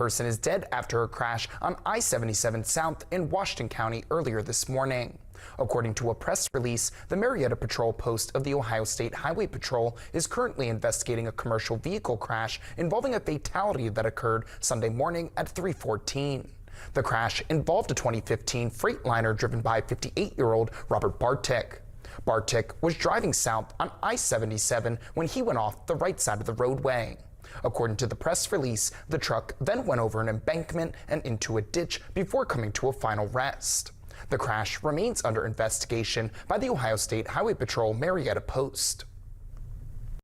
Person is dead after a crash on I-77 South in Washington County earlier this morning. According to a press release, the Marietta Patrol Post of the Ohio State Highway Patrol is currently investigating a commercial vehicle crash involving a fatality that occurred Sunday morning at 3:14. The crash involved a 2015 Freightliner driven by 58-year-old Robert Bartic. Bartic was driving south on I-77 when he went off the right side of the roadway. According to the press release, the truck then went over an embankment and into a ditch before coming to a final rest. The crash remains under investigation by the Ohio State Highway Patrol Marietta Post.